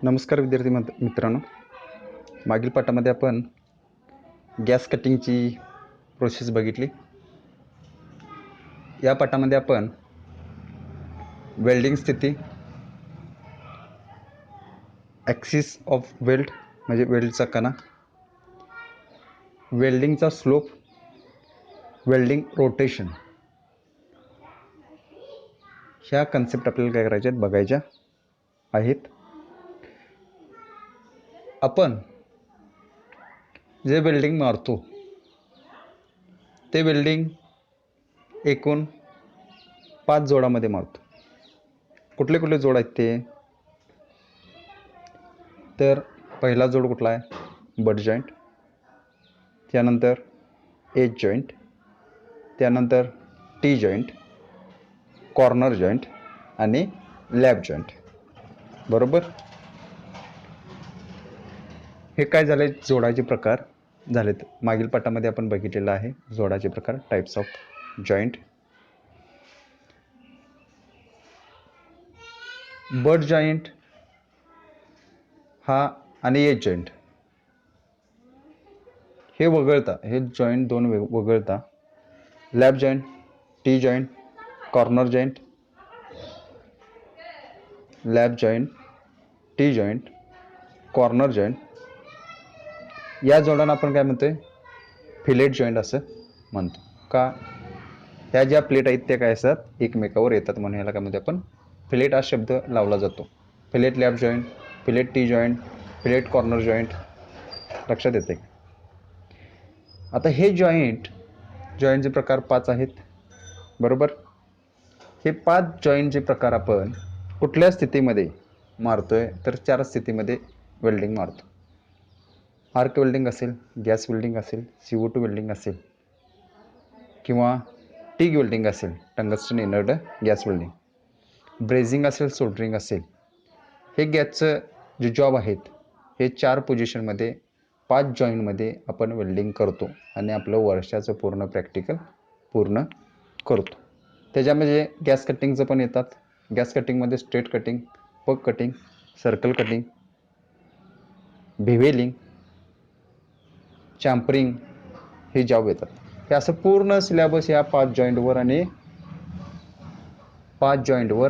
नमस्कार विद्यार्थी मित्रांनो. मागील पाठामध्ये आपण गॅस कटिंगची प्रोसेस बघितली. या पाठामध्ये आपण वेल्डिंग स्थिती, ॲक्सिस ऑफ वेल्ड म्हणजे वेल्डचा कणा, वेल्डिंगचा स्लोप, वेल्डिंग रोटेशन ह्या कन्सेप्ट आपल्याला काय करायच्या आहेत, बघायच्या आहेत. आपण जे वेल्डिंग मारतो ते वेल्डिंग एकूण 5 जोडामध्ये मारतो. कुठले कुठले जोड आहेत ते? तर पहिला जोड कुठला आहे? बट जॉईंट, त्यानंतर एज जॉईंट, त्यानंतर टी जॉईंट, कॉर्नर जॉईंट आणि लॅब जॉईंट. बरोबर. हे काय झाले? जोडाचे प्रकार झालेत. मागील पाठामध्ये आपण बघितलेलं आहे जोडाचे प्रकार, types of joint. But joint हा आणि एज जॉईंट हे वगळता, हे जॉईंट दोन वगळता lab joint, T joint, corner joint, lap joint, T joint, corner joint या जोडांना आपण काय म्हणतोय? फिलेट जॉईंट असं म्हणतो. का? ह्या ज्या प्लेट आहेत त्या काय असतात? एकमेकावर येतात म्हणून ह्याला काय म्हणतो आपण? फिलेट हा शब्द लावला जातो. Fillet lab joint, fillet T joint, fillet corner joint. लक्षात येते? आता हे जॉईंटचे प्रकार 5 आहेत. बरोबर. हे 5 जॉईंटचे प्रकार आपण कुठल्या स्थितीमध्ये मारतोय? तर 4 स्थितीमध्ये वेल्डिंग मारतो. आर्क वेल्डिंग असेल, गॅस वेल्डिंग असेल, CO2 वेल्डिंग असेल, किंवा टिग वेल्डिंग असेल, टंगस्टन इनर्ड गॅस वेल्डिंग, ब्रेझिंग असेल, सोल्डरिंग असेल. हे गॅसचं जे जॉब आहेत हे 4 पोझिशनमध्ये 5 जॉईंटमध्ये आपण वेल्डिंग करतो आणि आपलं वर्षाचं पूर्ण प्रॅक्टिकल पूर्ण करतो. त्याच्यामध्ये गॅस कटिंगचं पण येतात. गॅस कटिंगमध्ये स्ट्रेट कटिंग, पग कटिंग, सर्कल कटिंग, बेव्हेलिंग, चॅम्परिंग हे जॉब येतात. हे असं पूर्ण सिलेबस या 5 जॉईंटवर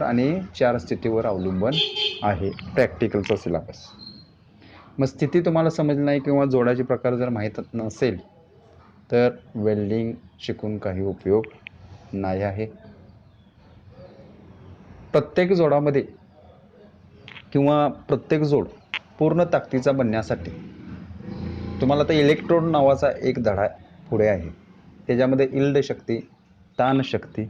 आणि 4 स्थितीवर अवलंबून आहे प्रॅक्टिकलचा सिलेबस. मग स्थिती तुम्हाला समजली नाही किंवा जोडाचे प्रकार जर माहीत नसेल तर वेल्डिंग शिकून काही उपयोग नाही आहे. प्रत्येक जोडामध्ये किंवा प्रत्येक जोड पूर्ण ताकदीचा बनण्यासाठी तुम्हाला आता इलेक्ट्रोड नावाचा एक धडा पुढे आहे. त्याच्यामध्ये इल्ड शक्ती, ताण शक्ती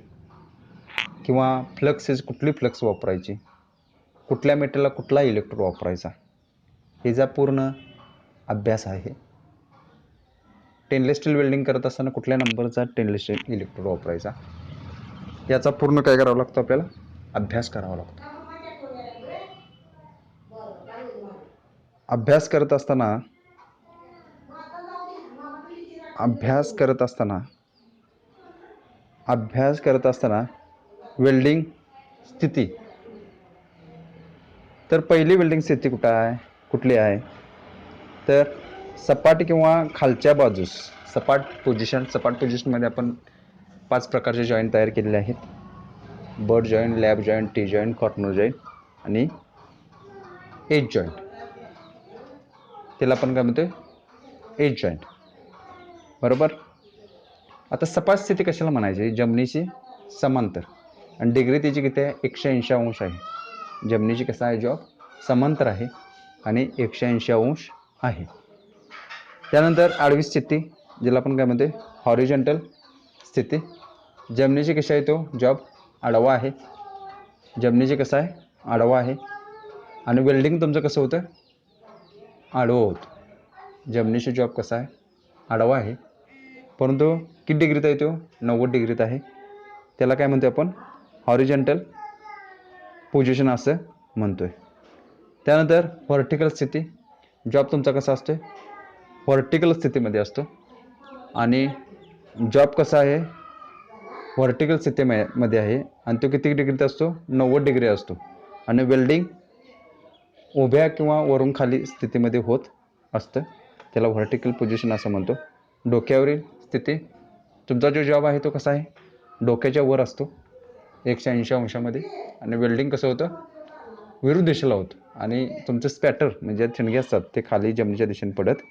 किंवा फ्लक्स, कुठली फ्लक्स वापरायची, कुठल्या मेटलला कुठला इलेक्ट्रोड वापरायचा, याचा पूर्ण अभ्यास आहे. स्टेनलेस स्टील वेल्डिंग करत असताना कुठल्या नंबरचा स्टेनलेस स्टील इलेक्ट्रोड वापरायचा, याचा पूर्ण काय करावं लागतं? आपल्याला अभ्यास करावा लागतो. अभ्यास करत असताना वेल्डिंग स्थिती, तर पहिली वेल्डिंग स्थिती कुठली आहे? तर सपाट किंवा खालच्या बाजूस सपाट पोझिशनमध्ये आपण 5 प्रकारचे जॉईंट तयार केलेले आहेत. Butt joint, lap joint, T joint, corner joint आणि एज जॉईंट. त्याला आपण काय म्हणतोय? Edge joint. बरोबर. आता सपाट स्थिती कशाला म्हणायची? जमिनीची समांतर, आणि डिग्री त्याची किती आहे? 180 अंश आहे. जमिनीची कसा आहे जॉब? समांतर आहे आणि 180 अंश आहे. त्यानंतर आडवी स्थिती, ज्याला आपण काय म्हणते? हॉरिझॉन्टल स्थिती. जमिनीची कशी आहे? तो जॉब आडवा आहे. जमिनीची कसं आहे? आडवा आहे. आणि वेल्डिंग तुमचं कसं होतं? आडवं होतं. जमिनीची जॉब कसा आहे? आडवा आहे. परंतु किती डिग्रीत आहे तो? 90 डिग्रीत आहे. त्याला काय म्हणतो आपण? हॉरिझॉन्टल पोझिशन असं म्हणतोय. त्यानंतर व्हर्टिकल स्थिती, जॉब तुमचा कसा असतो? व्हर्टिकल स्थितीमध्ये असतो. आणि जॉब कसा आहे? व्हर्टिकल स्थितीमध्ये आहे आणि तो किती डिग्रीत असतो? 90 डिग्री असतो. आणि वेल्डिंग उभ्या किंवा वरून खाली स्थितीमध्ये होत असतं, त्याला व्हर्टिकल पोझिशन असं म्हणतो. डोक्यावरील स्थिती, तुमचा जो जॉब आहे तो कसा आहे, डोक्याच्या वर असतो 180 अंशामध्ये, आणि वेल्डिंग कसं होतं, विरुद्ध दिशेला होतं, आणि तुमचं स्पॅटर म्हणजे ठिणगे असतात ते खाली जमिनीच्या दिशेने पडत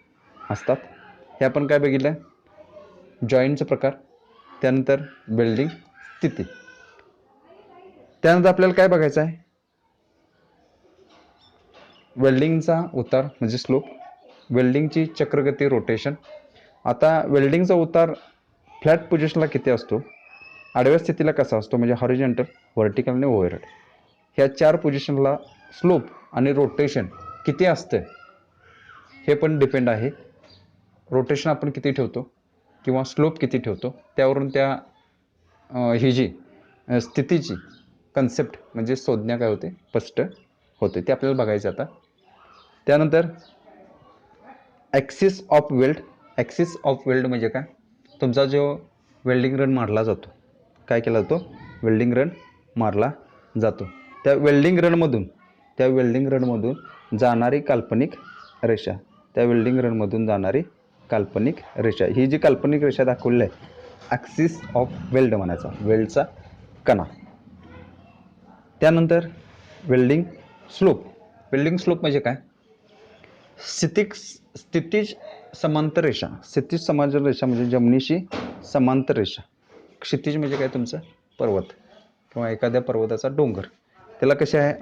असतात. हे आपण काय बघितलं, जॉईंटचा प्रकार. त्यानंतर वेल्डिंग स्थिती. त्यानंतर आपल्याला काय बघायचं आहे, वेल्डिंगचा उतार म्हणजे स्लोप, वेल्डिंगची चक्रगती रोटेशन. आता वेल्डिंगचा उतार फ्लॅट पोझिशनला किती असतो, आडव्या स्थितीला कसा असतो म्हणजे हॉरिझॉन्टल, व्हर्टिकल आणि ओव्हरहेड, ह्या 4 पोझिशनला स्लोप आणि रोटेशन किती असतं हे पण डिपेंड आहे. रोटेशन आपण किती ठेवतो किंवा स्लोप किती ठेवतो त्यावरून त्या ही जी स्थितीची कन्सेप्ट म्हणजे संज्ञा काय होते, स्पष्ट होते. ते आपल्याला बघायचं आता. त्यानंतर axis of weld. Axis of weld म्हणजे काय, तुमचा जो वेल्डिंग रन मारला जातो, काय केला जातो, वेल्डिंग रन मारला जातो, त्या वेल्डिंग रनमधून जाणारी काल्पनिक रेषा, त्या वेल्डिंग रनमधून जाणारी काल्पनिक रेषा, ही जी काल्पनिक रेषा दाखवली आहे ॲक्सिस ऑफ वेल्ड म्हणायचा, वेल्डचा कणा. त्यानंतर वेल्डिंग स्लोप. वेल्डिंग स्लोप म्हणजे काय, स्थितीज समांतर रेषा. क्षितिज समांतर रेषा म्हणजे जमिनीशी समांतर रेषा. क्षितिज म्हणजे काय, तुमचं पर्वत किंवा एखाद्या पर्वताचा डोंगर, त्याला कशी आहे,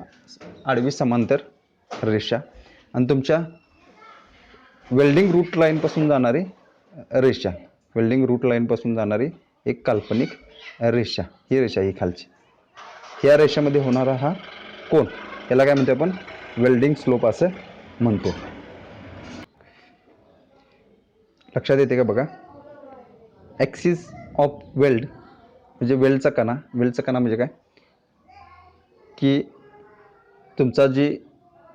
आडवी समांतर रेषा. आणि तुमच्या वेल्डिंग रूट लाईनपासून जाणारी रेषा, वेल्डिंग रूट लाईनपासून जाणारी एक काल्पनिक रेषा, ही रेषा ही खालची, ह्या रेषेमध्ये होणारा हा कोन, याला काय म्हणतो आपण, वेल्डिंग स्लोप असं म्हणतो. लक्षात येते का बघा. ॲक्सिस ऑफ वेल्ड म्हणजे वेल्डचा कणा. वेल्डचा कणा म्हणजे काय की तुमचा जी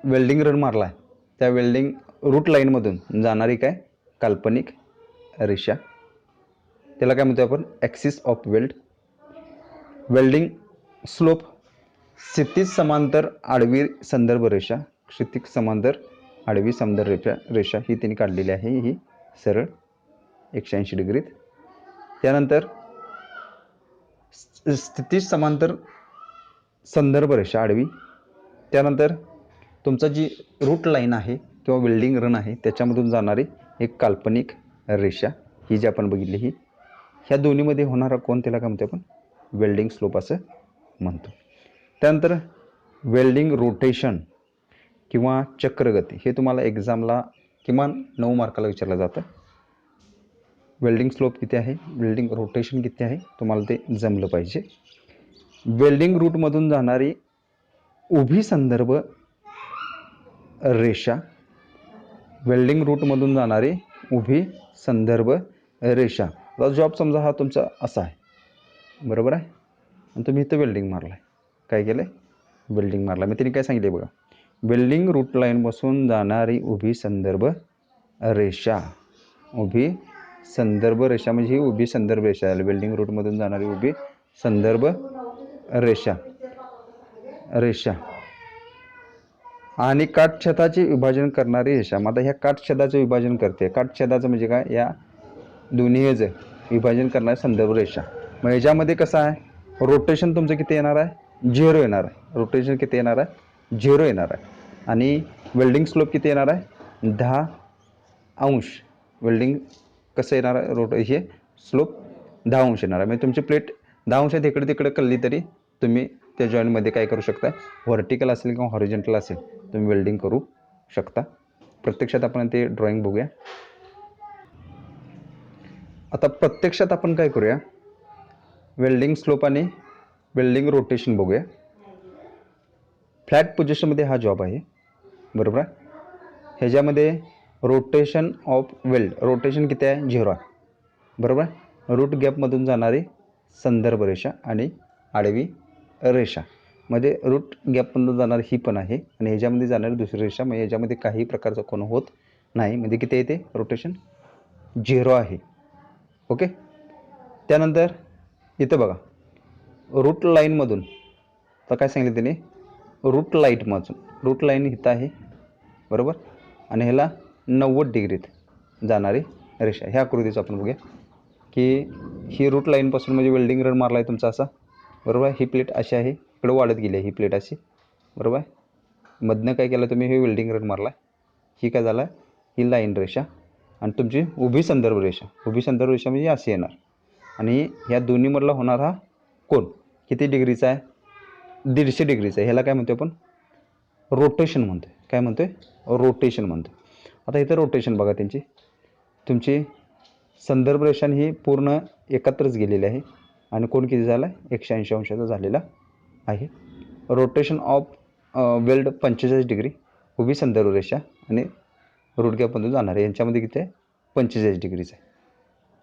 वेल्डिंग रन मारला आहे त्या वेल्डिंग रूट लाईनमधून जाणारी काय, काल्पनिक रेषा, त्याला काय म्हणतो आपण, axis of weld. Welding slope, क्षितिज समांतर आडवी संदर्भ रेषा, क्षितिज समांतर आडवी संदर्भ रेषा ही त्यांनी काढलेली आहे, ही सरळ 180 डिग्रीत. त्यानंतर क्षितिज समांतर संदर्भ रेषा आडवी. त्यानंतर तुमचा जी रूट लाईन आहे किंवा वेल्डिंग रन आहे त्याच्यामधून जाणारी एक काल्पनिक रेषा, ही जी आपण बघितली, ही ह्या दोन्हीमध्ये होणारा कोन त्याला काय म्हणतो आपण, वेल्डिंग स्लोप असं म्हणतो. त्यानंतर वेल्डिंग रोटेशन किंवा चक्रगती, हे तुम्हाला एक्झामला किमान 9 मार्काला विचारलं जातं. वेल्डिंग स्लोप किती आहे, वेल्डिंग रोटेशन किती आहे, तुम्हाला ते जमलं पाहिजे. वेल्डिंग रूटमधून जाणारी उभी संदर्भ रेषा, वेल्डिंग रूटमधून जाणारी उभी संदर्भ रेषा. आता जॉब समजा हा तुमचा असा आहे, बरोबर आहे, आणि तुम्ही इथं वेल्डिंग मारला आहे, काय केलं आहे, वेल्डिंग मारला. मी तिने काय सांगितले बघा, वेल्डिंग रूट लाईनपासून जाणारी उभी संदर्भ रेषा, उभी संदर्भ रेषा म्हणजे ही उभी संदर्भ रेषा आहे, वेल्डिंग रूटमधून जाणारी उभी संदर्भ रेषा आणि काटछदाचे विभाजन करणारी रेषा. मग आता ह्या काटछदाचं विभाजन करते, काटछदाचं म्हणजे काय, या दोन्ही हेच विभाजन करणारी संदर्भ रेषा. मग ह्याच्यामध्ये कसं आहे, रोटेशन तुमचं किती येणार आहे, 0 येणार आहे, रोटेशन किती येणार आहे, 0 येणार आहे. आणि वेल्डिंग स्लोप किती येणार आहे, 10 अंश. वेल्डिंग कसं येणार आहे, हे स्लोप 10 अंश येणार आहे. म्हणजे तुमची प्लेट 10 अंशात इकडे तिकडे कळली तरी तुम्ही त्या जॉईंटमध्ये काय करू शकता, व्हर्टिकल असेल किंवा हॉरिझॉन्टल असेल तुम्ही वेल्डिंग करू शकता. प्रत्यक्षात आपण ते ड्रॉइंग बघूया. आता प्रत्यक्षात आपण काय करूया, वेल्डिंग स्लोप आणि वेल्डिंग रोटेशन बघूया. फ्लॅट पोझिशनमध्ये हा जॉब आहे, बरोबर आहे. ह्याच्यामध्ये रोटेशन ऑफ वेल्ड, रोटेशन किती आहे, 0 आहे, बरोबर आहे. रूट गॅपमधून जाणारी संदर्भ रेषा आणि आडवी रेषा, मध्ये रूट गॅपमधून जाणारी ही पण आहे आणि ह्याच्यामध्ये जाणारी दुसरी रेषा, म्हणजे ह्याच्यामध्ये काही प्रकारचा कोण होत नाही, म्हणजे किती येते, रोटेशन 0 आहे. ओके. त्यानंतर इथं बघा, रूट लाईनमधून तर काय सांगितलं त्याने, रूट लाईटमधून, रूट लाईन इथं आहे बरोबर, आणि ह्याला 90 डिग्रीत जाणारी रेषा. ह्या आकृतीचं आपण बघूया की ही रूट लाईनपासून म्हणजे वेल्डिंग रड मारला आहे तुमचा असा बरोबर आहे. ही प्लेट अशी आहे, इकडं वाढत गेली आहे ही प्लेट अशी बरोबर आहे. मधनं काय केलं तुम्ही, हे वेल्डिंग रड मारला, ही काय झालं, ही लाईन रेषा आणि तुमची उभी संदर्भ रेषा. उभी संदर्भ रेषा म्हणजे अशी येणार आणि ह्या दोन्हीमधला होणारा कोन किती डिग्रीचा आहे, 150 डिग्रीचा आहे. ह्याला काय म्हणतो आपण, रोटेशन म्हणतो आहे. काय म्हणतो आहे, रोटेशन म्हणतो. आता इथं रोटेशन बघा त्यांची, तुमची संदर्भ रेषा ही पूर्ण एकत्रच गेलेली आहे आणि कोण किती झाला आहे, 180 अंशाचा झालेला आहे. रोटेशन ऑफ वेल्ड 45 डिग्री, उभी संदर्भ रेषा आणि रूट गॅपमधून जाणार आहे, यांच्यामध्ये किती आहे, 45 डिग्रीचं आहे.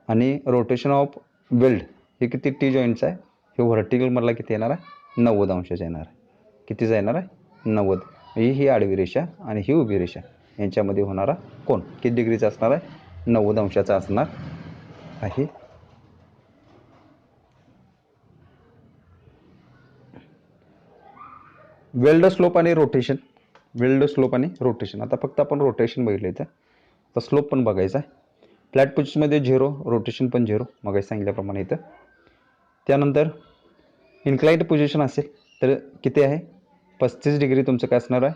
आणि रोटेशन ऑफ वेल्ड हे किती टी जॉईंटचं आहे, हे व्हर्टिकलमधला किती येणार आहे, 90 अंशाचा येणार आहे. कितीचा येणार आहे, 90. ही आडवी रेषा आणि ही उभी रेषा यांच्यामध्ये होणारा कोन किती डिग्रीचा असणार आहे, 90 अंशाचा असणार आहे. वेल्ड स्लोप आणि रोटेशन, वेल्ड स्लोप आणि रोटेशन. आता फक्त आपण रोटेशन बघितलं इथं, तर स्लोप पण बघायचा आहे. फ्लॅट पोझिशनमध्ये 0, रोटेशन पण 0 मग सांगितल्याप्रमाणे इथं. त्यानंतर इन्क्लाइंड पोझिशन असेल तर किती आहे, 35 डिग्री तुमचं काय असणार आहे,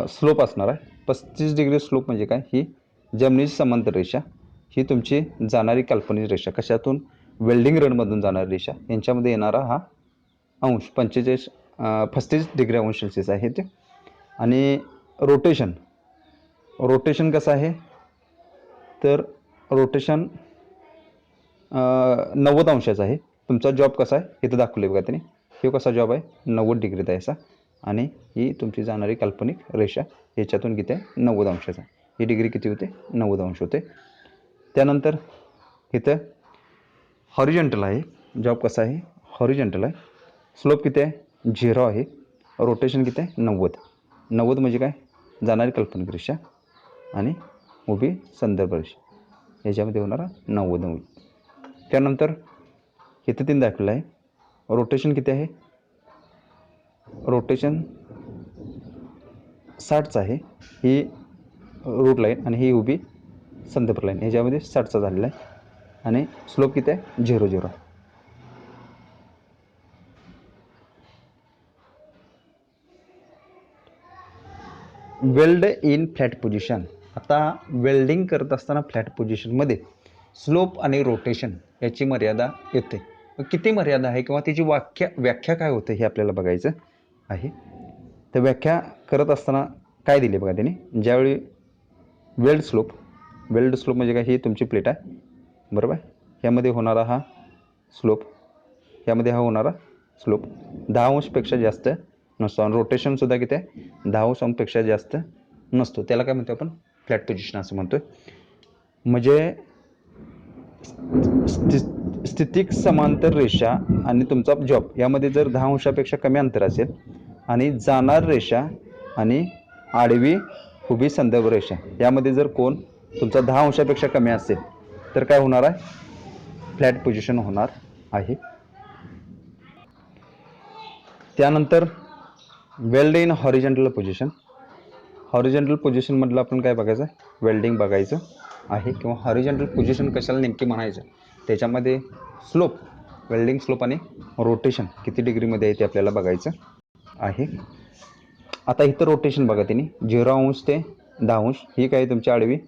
स्लोप असणार आहे. 35 डिग्री स्लोप म्हणजे काय, ही जमिनीची समांतर रेषा, ही तुमची जाणारी काल्पनिक रेषा, कशातून, वेल्डिंग रडमधून जाणारी रेषा, यांच्यामध्ये येणारा हा अंश 35 डिग्री अंश सेल्सिअस आहे ते. आणि रोटेशन, रोटेशन कसं आहे तर रोटेशन 90 अंशाचा आहे. तुमचा जॉब कसा आहे इथं दाखवले बघा त्याने, हे कसा जॉब आहे, 90 डिग्रीत आहे असा, आणि ही तुमची जाणारी काल्पनिक रेषा ह्याच्यातून किती आहे, 90 अंशाचा. ही डिग्री किती होते, 90 अंश होते. त्यानंतर इथं हॉरिझॉन्टल आहे, जॉब कसा आहे, हॉरिझॉन्टल आहे. स्लोप किती आहे, 0 आहे. रोटेशन किती आहे, 90. 90 म्हणजे काय, जाणारी काल्पनिक रेषा आणि उभी संदर्भ रेषा, याच्यामध्ये होणारा 90. त्यानंतर इथे 3 दाखवलं आहे. रोटेशन किती आहे, रोटेशन 60चं आहे. ही रूट लाईन आणि ही उभी संदर्भ लाईन, ह्याच्यामध्ये 60चा झालेला आहे. आणि स्लोप किती आहे, 0 आहे. Weld in flat position. आता वेल्डिंग करत असताना फ्लॅट पोझिशनमध्ये स्लोप आणि रोटेशन याची मर्यादा येते. किती मर्यादा आहे किंवा त्याची व्याख्या काय होते हे आपल्याला बघायचं आहे. तर व्याख्या करत असताना काय दिले बघा त्याने, ज्यावेळी वेल्ड स्लोप म्हणजे काय, ही तुमची प्लेट आहे बरोबर, ह्यामध्ये होणारा हा स्लोप, ह्यामध्ये हा होणारा स्लोप 10 अंशपेक्षा जास्त नसतो. आणि रोटेशनसुद्धा किती आहे, 10 अंशपेक्षा जास्त नसतो. त्याला काय म्हणतो आपण, फ्लॅट पोझिशन असं म्हणतो. म्हणजे स्थितिक समांतर रेषा आणि तुमचा जॉब यामध्ये जर 10 अंशापेक्षा कमी अंतर असेल आणि जाणार रेषा आणि आडवी उभी संदर्भ रेषा यामध्ये जर कोन तुमचा 10 अंशापेक्षा कमी असेल तर काय होणार आहे, फ्लॅट पोझिशन होणार आहे. त्यानंतर weld in horizontal position. Horizontal पोझिशनमधलं आपण काय बघायचं, वेल्डिंग बघायचं आहे किंवा हॉरिझॉन्टल पोझिशन कशाला नेमकी म्हणायचं, त्याच्यामध्ये स्लोप, वेल्डिंग स्लोप आणि रोटेशन किती डिग्रीमध्ये आहे ते आपल्याला बघायचं आहे. आता इथं रोटेशन बघा त्यांनी 0 अंश ते 10 अंश, ही काय तुमची आडवी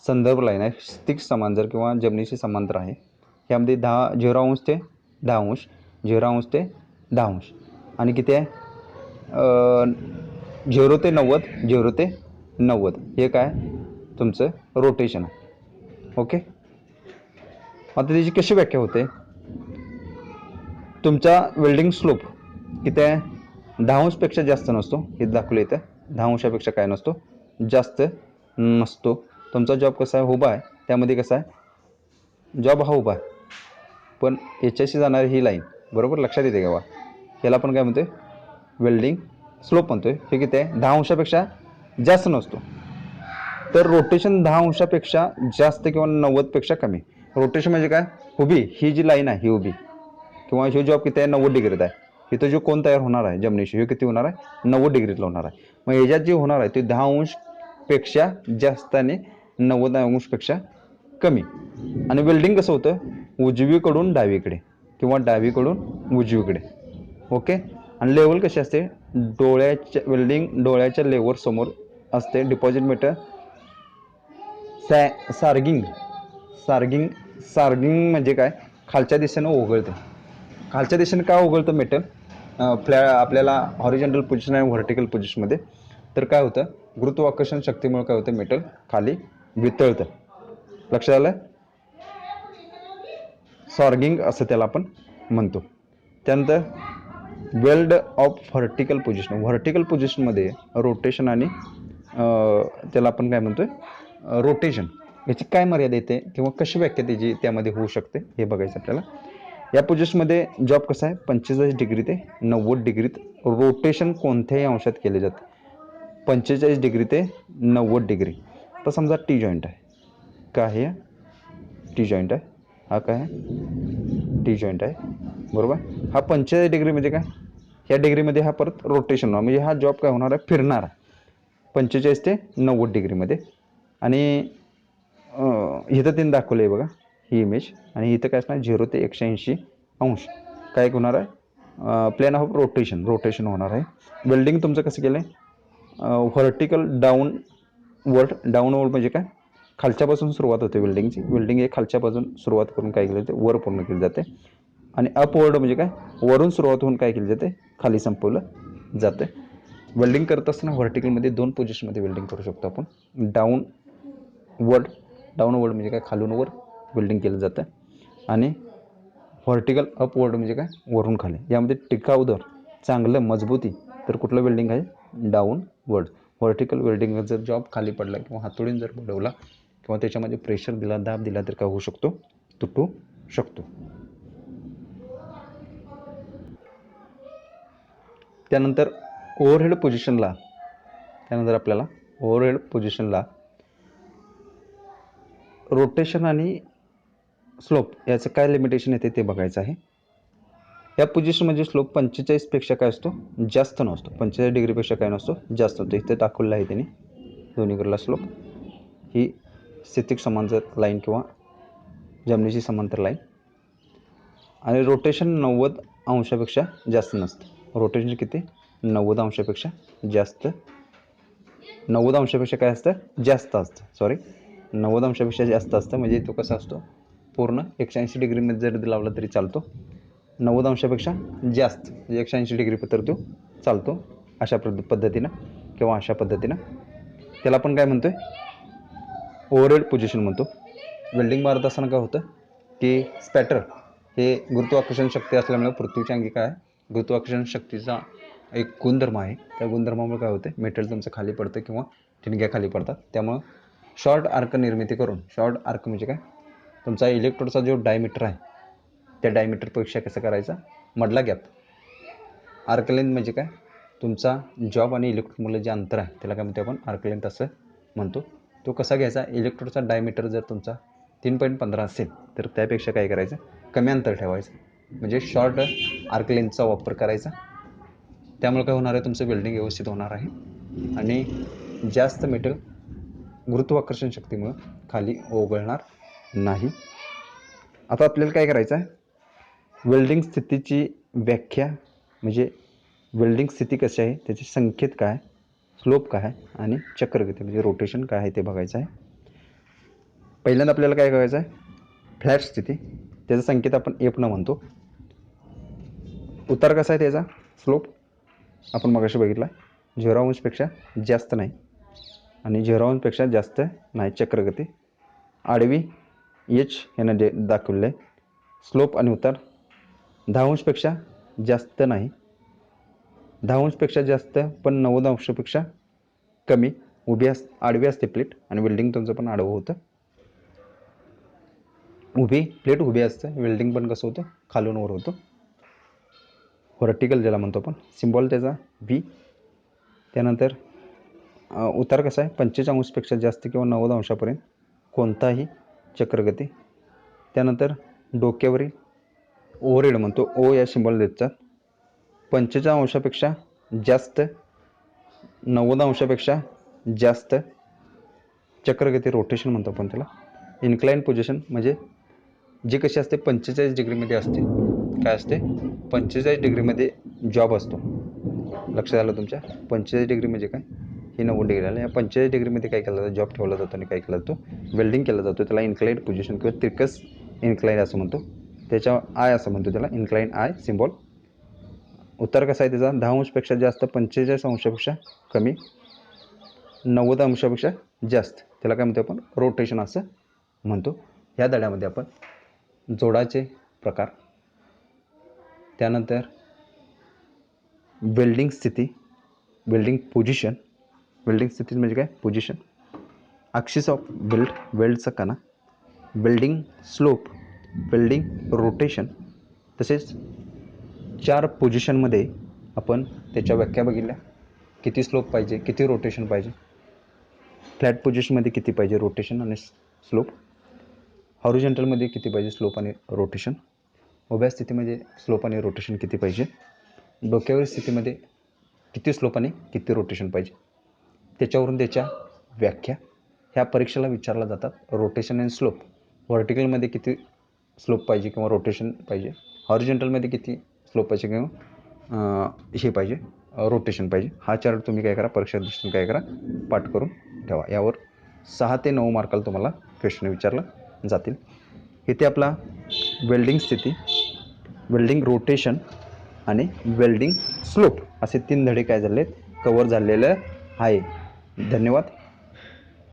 संदर्भ लाईन आहे, स्थितिक समांतर किंवा जमिनीशी समांतर आहे. यामध्ये 0 अंश ते 10 अंश, 0 अंश ते 10 अंश, आणि किती आहे 0 ते 90, 0 ते 90, हे काय तुमचं रोटेशन आहे. ओके. आता त्याची कशी व्याख्या होते, तुमचा वेल्डिंग स्लोप किती आहे, 10 अंशपेक्षा जास्त नसतो, हे दाखवलं इथं, 10 अंशापेक्षा काय नसतो, जास्त नसतो. तुमचा जॉब कसा आहे, उभा आहे, त्यामध्ये कसा आहे, जॉब हा उभा आहे पण याच्याशी जाणारी ही लाईन बरोबर लक्षात येते का, याला आपण काय म्हणतोय, वेल्डिंग स्लोप म्हणतोय. हे किती आहे, 10 अंशापेक्षा जास्त नसतो. तर रोटेशन 10 अंशापेक्षा जास्त किंवा 90पेक्षा कमी. रोटेशन म्हणजे काय, उभी ही जी लाईन आहे ही उभी, किंवा ही जॉब किती आहे, 90 डिग्रीत आहे, इथं जो कोण तयार होणार आहे जमनीशी हे किती होणार आहे 90 डिग्रीला होणार आहे. मग ह्याच्यात जे होणार आहे ते 10 अंश पेक्षा जास्त आणि 90 अंशपेक्षा कमी. आणि वेल्डिंग कसं होतं उजवीकडून डावीकडे किंवा डावीकडून उजवीकडे. ओके. आणि लेवल कशी असते डोळ्याच्या वेल्डिंग डोळ्याच्या लेवर समोर असते. डिपॉझिट मीटर सार्गिंग सार्गिंग सार्गिंग म्हणजे काय खालच्या दिशेनं ओघळतं. खालच्या दिशेने काय ओघळतं मेटल आपल्याला हॉरिझॉन्टल पोझिशन आणि व्हर्टिकल पोझिशनमध्ये. तर काय होतं गुरुत्वाकर्षण शक्तीमुळे काय होतं मेटल खाली वितळतं. लक्षात आलं. सॉर्गिंग असं त्याला आपण म्हणतो. त्यानंतर weld of vertical position. Vertical पोझिशनमध्ये रोटेशन आणि त्याला आपण काय म्हणतोय रोटेशन याची काय मर्यादा येते किंवा कशी व्याख्या त्याची त्यामध्ये होऊ शकते हे बघायचं आपल्याला. या पोझिशनमध्ये जॉब कसा आहे 45 डिग्री ते 90 डिग्रीत रोटेशन कोणत्याही अंशात केले जाते. 45 डिग्री ते 90 डिग्री. तर समजा टी जॉईंट आहे. काय आहे टी जॉईंट आहे. हा काय आहे टी जॉईंट आहे बरोबर. हा 45 डिग्री म्हणजे काय ह्या डिग्रीमध्ये हा परत रोटेशन होणार म्हणजे हा जॉब काय होणार आहे फिरणार 45 ते 90 डिग्रीमध्ये. आणि इथं तीन दाखवलं आहे बघा ही इमेज. आणि इथं काय असणार 0 ते 180 अंश काय होणार आहे प्लेन ऑफ रोटेशन होणार आहे. वेल्डिंग तुमचं कसं केलं आहे व्हर्टिकल डाऊनवर्ड म्हणजे काय खालच्यापासून सुरुवात होते वेल्डिंगची. वेल्डिंग हे खालच्यापासून सुरुवात करून काय केलं जाते वर पूर्ण केली जाते. आणि अपवर्ड म्हणजे काय वरून सुरुवात होऊन काय केली जाते खाली संपवलं जाते. वेल्डिंग करत असताना व्हर्टिकलमध्ये 2 पोझिशनमध्ये वेल्डिंग करू शकतो आपण. डाऊनवर्ड म्हणजे काय खालून वर वेल्डिंग केलं जातं. आणि व्हर्टिकल अपवर्ड म्हणजे काय वरून खाली. यामध्ये टिकाऊ दर चांगलं मजबूती तर कुठलं वेल्डिंग आहे डाऊनवर्ड. व्हर्टिकल वेल्डिंग जर जॉब खाली पडला किंवा हातोडीने जर बुडवला किंवा त्याच्यामध्ये प्रेशर दिला दाब दिला तर काय होऊ शकतो तुटू शकतो. त्यानंतर ओव्हरहेड पोझिशनला रोटेशन आणि स्लोप याचं काय लिमिटेशन येते ते बघायचं आहे. या पोझिशनमध्ये स्लोप 45 पेक्षा काय असतो जास्त नसतो. 45 डिग्रीपेक्षा काय नसतो जास्त होतो. इथे दाखवलं आहे त्यांनी दोन्हीकडला स्लोप. ही स्थितिक समांतर लाईन किंवा जमिनीची समांतर लाईन. आणि रोटेशन 90 अंशापेक्षा जास्त नसतं. रोटेशन किती 90 अंशापेक्षा जास्त 90 अंशापेक्षा काय असतं जास्त असतं 90 अंशापेक्षा जास्त असतं. म्हणजे तो कसा असतो पूर्ण 180 डिग्रीमध्ये जर लावला तरी चालतो. 90 अंशापेक्षा जास्त 180 डिग्री तर तो चालतो अशा पद्धतीनं किंवा अशा पद्धतीनं. त्याला आपण काय म्हणतोय ओव्हरहेड पोझिशन म्हणतो. वेल्डिंग मारत असताना काय होतं की स्पॅटर हे गुरुत्वाकर्षण शक्ती असल्यामुळे पृथ्वीच्या अंगी काय गुरुत्वाकर्षण शक्तीचा एक गुणधर्म आहे. त्या गुणधर्मामुळे काय होते मेटल तुमचं खाली पडतं किंवा ठिणग्या खाली पडतात. त्यामुळं शॉर्ट आर्क निर्मिती करून शॉर्ट आर्क म्हणजे काय तुमचा इलेक्ट्रोडचा जो डायमीटर आहे त्या डायमीटरपेक्षा कसं करायचा मधला गॅप. आर्क लेंथ म्हणजे काय तुमचा जॉब आणि इलेक्ट्रोडमधलं जे अंतर आहे त्याला काय म्हणतो आपण आर्क लेंथ असं म्हणतो. तो कसा घ्यायचा इलेक्ट्रोडचा डायमीटर जर तुमचा 3.15 असेल तर त्यापेक्षा काय करायचं कमी अंतर ठेवायचं म्हणजे शॉर्ट आर्क लेंथचा वापर करायचा. त्यामुळे काय होणार आहे तुमचं वेल्डिंग व्यवस्थित होणार आहे आणि जास्त मेटल गुरुत्वाकर्षण शक्तीमुळे खाली ओघळणार नाही. आता आपल्याला काय करायचं आहे वेल्डिंग स्थितीची व्याख्या म्हणजे वेल्डिंग स्थिती कशी आहे त्याचे संकेत काय स्लोप काय आहे आणि चक्रगती म्हणजे रोटेशन काय आहे ते बघायचं आहे. पहिल्यांदा आपल्याला काय करायचं आहे फ्लॅट स्थिती त्याचा संकेत आपण एपनं म्हणतो. उतार कसा आहे त्याचा स्लोप आपण मगाशी बघितला 0 अंशपेक्षा जास्त नाही आणि 0 अंशपेक्षा जास्त नाही. चक्रगती आडवी एच यानं दाखवलेलं आहे. स्लोप आणि उतार 10 अंशपेक्षा जास्त नाही 10 अंशपेक्षा जास्त पण 90 अंशपेक्षा कमी. आडवी असते प्लेट आणि वेल्डिंग तुमचं पण आडवं होतं. प्लेट उभी असतं वेल्डिंग पण कसं होतं खालून वर होतं. व्हर्टिकल ज्याला म्हणतो आपण सिम्बॉल त्याचा व्ही. त्यानंतर उतार कसा आहे 45 अंशपेक्षा जास्त किंवा 90 अंशापर्यंत कोणताही चक्रगती. त्यानंतर डोक्यावरील ओव्हरहेड म्हणतो ओ या सिम्बॉल देतात. 45 अंशापेक्षा जास्त, 90 अंशापेक्षा जास्त चक्रगती रोटेशन म्हणतो आपण त्याला. इन्क्लाइन पोझिशन म्हणजे जे कशी असते 45 डिग्रीमध्ये असते. काय असते? 45 डिग्रीमध्ये जॉब असतो. लक्षात आलं तुमच्या? 45 डिग्री म्हणजे काय? हे 90 डिग्री आलं. या 45 डिग्रीमध्ये काय केलं जातं? जॉब ठेवला जातो आणि काय केला जातो? वेल्डिंग केला जातो. त्याला इन्क्लाइंड पोझिशन किंवा तिरकस इन्क्लाइन असं म्हणतो. त्याच्या आय असं म्हणतो त्याला, इन्क्लाइन आय सिम्बॉल. उत्तर कसा आहे त्याचा? 10 अंशपेक्षा जास्त, 45 अंशापेक्षा कमी, 90 अंशापेक्षा जास्त. त्याला काय म्हणतो आपण? रोटेशन असं म्हणतो. ह्या धड्यामध्ये आपण जोडाचे प्रकार, त्यानंतर वेल्डिंग स्थिती, वेल्डिंग पोझिशन, वेल्डिंग स्थिती म्हणजे काय? पोझिशन, ॲक्सिस ऑफ वेल्ड, वेल्डचा कणा, वेल्डिंग स्लोप, वेल्डिंग रोटेशन, तसेच 4 पोझिशनमध्ये आपण त्याच्या व्याख्या बघितल्या. किती स्लोप पाहिजे, किती रोटेशन पाहिजे, फ्लॅट पोझिशनमध्ये किती पाहिजे रोटेशन आणि स्लोप, हॉरिझॉन्टलमध्ये किती पाहिजे स्लोप आणि रोटेशन, उभ्या स्थितीमध्ये स्लोप आणि रोटेशन किती पाहिजे, डोक्यावरील स्थितीमध्ये किती स्लोप आणि किती रोटेशन पाहिजे, त्याच्यावरून त्याच्या व्याख्या ह्या परीक्षेला विचारल्या जातात. रोटेशन आणि स्लोप, व्हर्टिकलमध्ये किती स्लोप पाहिजे किंवा रोटेशन पाहिजे, हॉरिझॉन्टलमध्ये किती स्लोप पाहिजे किंवा हे पाहिजे रोटेशन पाहिजे. हा चार्ट तुम्ही काय करा, परीक्षा दृष्टीने काय करा, पाठ करून ठेवा. यावर 6 ते 9 मार्काला तुम्हाला क्वेश्चन विचारलं जातील. इथे आपला वेल्डिंग स्थिती, वेल्डिंग रोटेशन आणि वेल्डिंग स्लोप असे 3 धडे काय झाले कवर झालेलं आहे. धन्यवाद.